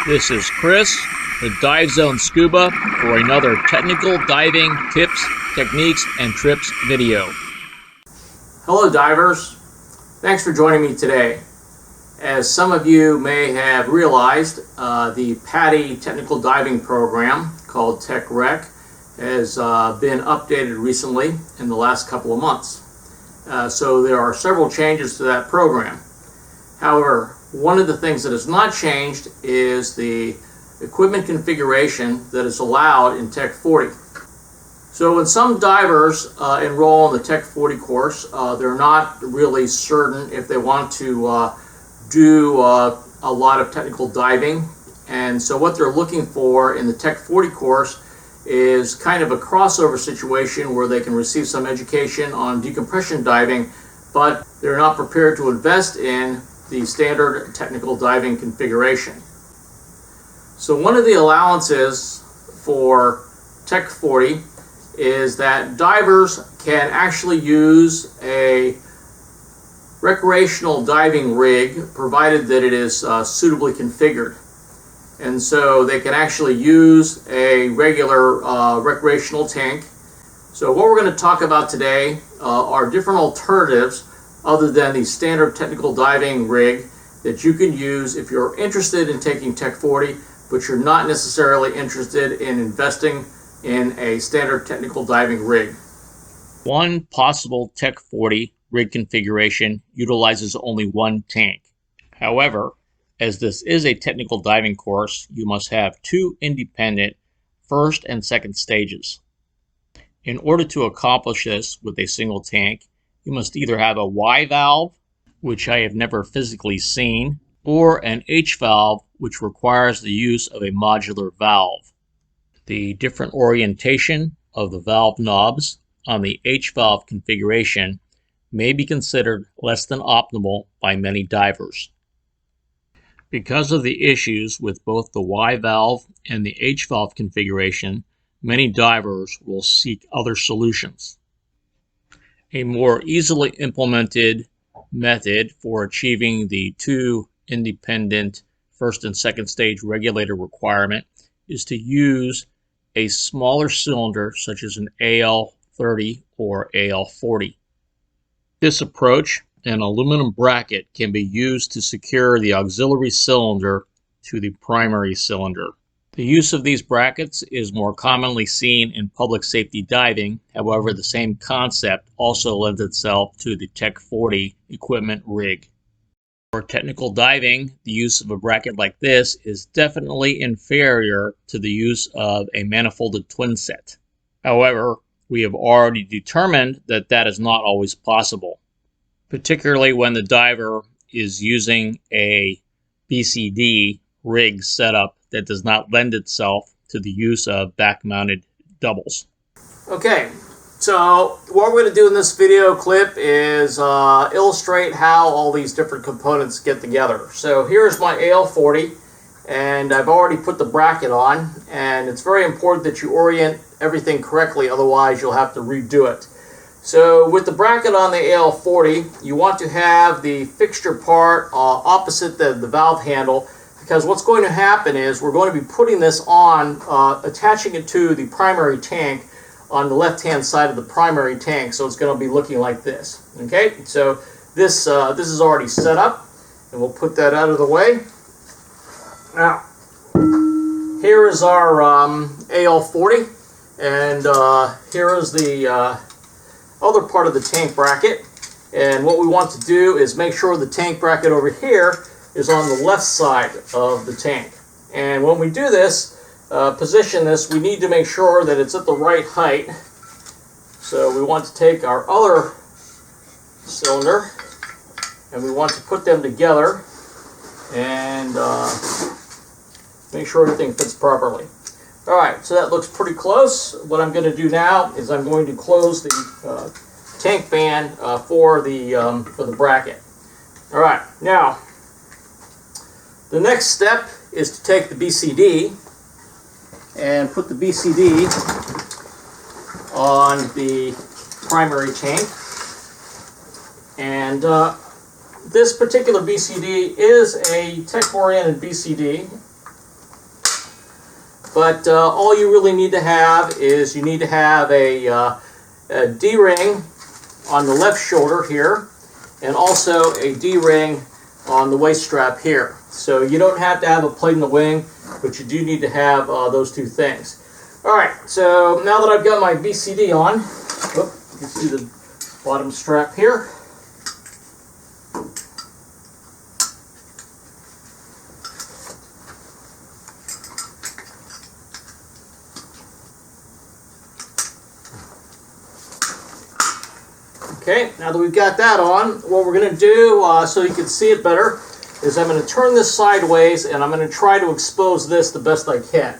This is Chris with Dive Zone Scuba for another technical diving tips, techniques, and trips video. Hello divers, thanks for joining me today. As some of you may have realized, the PADI Technical Diving Program called Tech Rec has been updated recently in the last couple of months. So there are several changes to that program. However, one of the things that has not changed is the equipment configuration that is allowed in Tech 40. So when some divers enroll in the Tech 40 course, they're not really certain if they want to do a lot of technical diving. And so what they're looking for in the Tech 40 course is kind of a crossover situation where they can receive some education on decompression diving, but they're not prepared to invest in the standard technical diving configuration. So one of the allowances for Tech 40 is that divers can actually use a recreational diving rig provided that it is suitably configured. And so they can actually use a regular recreational tank. So what we're going to talk about today are different alternatives other than the standard technical diving rig that you can use if you're interested in taking Tech 40, but you're not necessarily interested in investing in a standard technical diving rig. One possible Tech 40 rig configuration utilizes only one tank. However, as this is a technical diving course, you must have two independent first and second stages. In order to accomplish this with a single tank, you must either have a Y valve, which I have never physically seen, or an H valve, which requires the use of a modular valve. The different orientation of the valve knobs on the H valve configuration may be considered less than optimal by many divers. Because of the issues with both the Y valve and the H valve configuration, many divers will seek other solutions. A more easily implemented method for achieving the two independent first and second stage regulator requirement is to use a smaller cylinder such as an AL30 or AL40. This approach, an aluminum bracket, can be used to secure the auxiliary cylinder to the primary cylinder. The use of these brackets is more commonly seen in public safety diving. However, the same concept also lends itself to the Tech 40 equipment rig. For technical diving, the use of a bracket like this is definitely inferior to the use of a manifolded twin set. However, we have already determined that that is not always possible, particularly when the diver is using a BCD rig setup that does not lend itself to the use of back-mounted doubles. Okay, so what we're going to do in this video clip is illustrate how all these different components get together. So here's my AL40, and I've already put the bracket on, and it's very important that you orient everything correctly, otherwise you'll have to redo it. So with the bracket on the AL40, you want to have the fixture part opposite the valve handle, because what's going to happen is we're going to be putting this on, attaching it to the primary tank on the left-hand side of the primary tank, so it's going to be looking like this. Okay, so this is already set up, and we'll put that out of the way. Now, here is our AL40, and here is the other part of the tank bracket. And what we want to do is make sure the tank bracket over here is on the left side of the tank. And when we do this, position this, we need to make sure that it's at the right height. So we want to take our other cylinder and we want to put them together and make sure everything fits properly. Alright, so that looks pretty close. What I'm going to do now is I'm going to close the tank band for the bracket. Alright, now the next step is to take the BCD and put the BCD on the primary tank. And this particular BCD is a tech-oriented BCD. But all you really need to have is you need to have a D-ring on the left shoulder here, and also a D-ring on the waist strap here. So you don't have to have a plate in the wing, but you do need to have those two things. Alright, so now that I've got my BCD on, you can see the bottom strap here. Okay, now that we've got that on, what we're going to do, so you can see it better, is I'm going to turn this sideways and I'm going to try to expose this the best I can.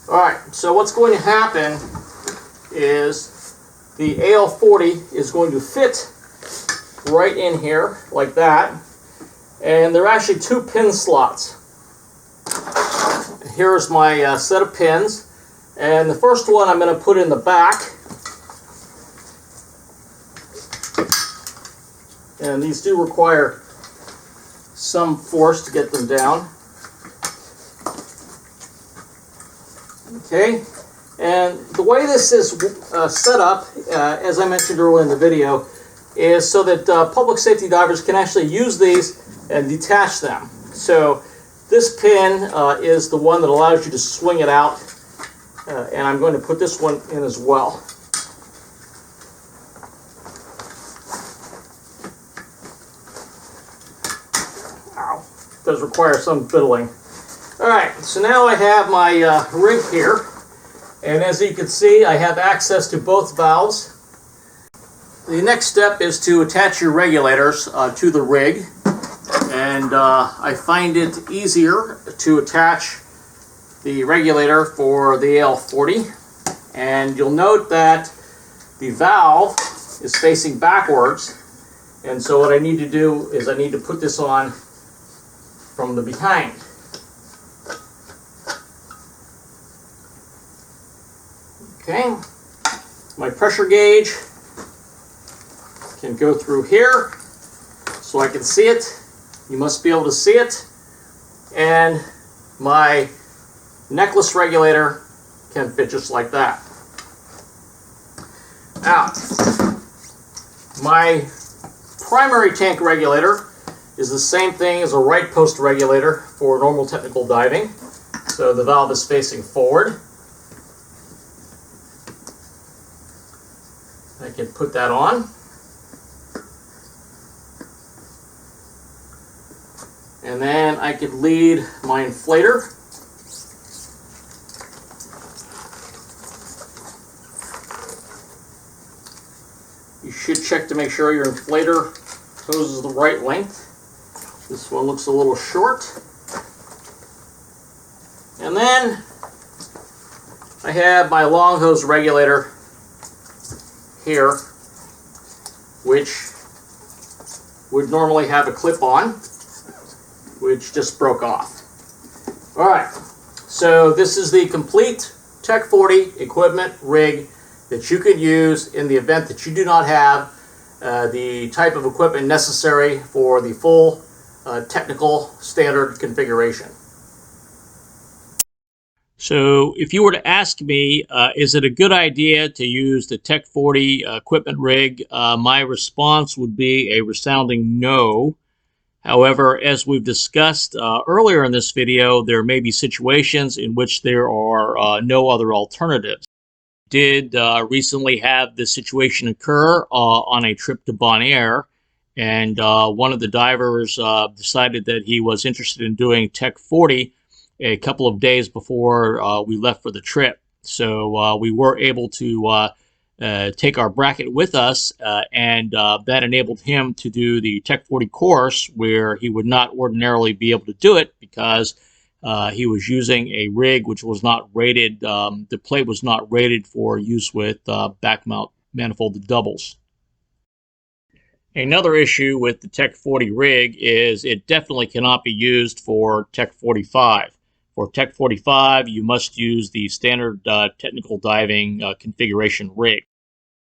Alright, so what's going to happen is the AL40 is going to fit right in here, like that, and there are actually two pin slots. Here's my set of pins, and the first one I'm going to put in the back. And these do require some force to get them down. Okay, and the way this is set up, as I mentioned earlier in the video, is so that public safety divers can actually use these and detach them. So this pin is the one that allows you to swing it out, and I'm going to put this one in as well. Does require some fiddling. Alright, so now I have my rig here, and as you can see, I have access to both valves. The next step is to attach your regulators to the rig, and I find it easier to attach the regulator for the AL40, and you'll note that the valve is facing backwards, and so what I need to do is I need to put this on from the behind. Okay, my pressure gauge can go through here so I can see it. You must be able to see it. And my necklace regulator can fit just like that. Now, my primary tank regulator is the same thing as a right post regulator for normal technical diving. So the valve is facing forward. I can put that on. And then I could lead my inflator. You should check to make sure your inflator hose is the right length. This one looks a little short. And then I have my long hose regulator here, which would normally have a clip on, which just broke off. Alright, so this is the complete Tech 40 equipment rig that you could use in the event that you do not have the type of equipment necessary for the full technical standard configuration. So if you were to ask me, is it a good idea to use the Tech 40 equipment rig, my response would be a resounding no. However, as we've discussed earlier in this video, there may be situations in which there are no other alternatives. Did recently have this situation occur on a trip to Bonaire, and one of the divers decided that he was interested in doing Tech 40 a couple of days before we left for the trip. So we were able to take our bracket with us, and that enabled him to do the Tech 40 course, where he would not ordinarily be able to do it because he was using a rig which was not rated, the plate was not rated for use with back mount manifolded doubles. Another issue with the Tech 40 rig is it definitely cannot be used for Tech 45. For Tech 45, you must use the standard technical diving configuration rig.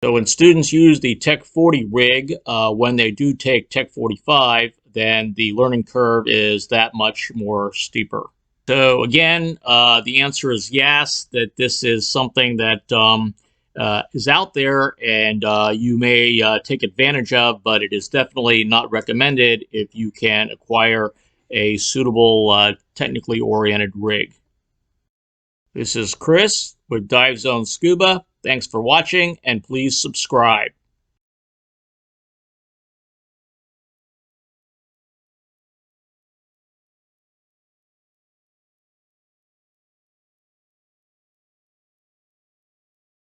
So when students use the Tech 40 rig, when they do take Tech 45, then the learning curve is that much more steeper. So again, the answer is yes, that this is something that is out there and you may take advantage of, but it is definitely not recommended if you can acquire a suitable technically oriented rig. This is Chris with Dive Zone Scuba. Thanks for watching, and please subscribe.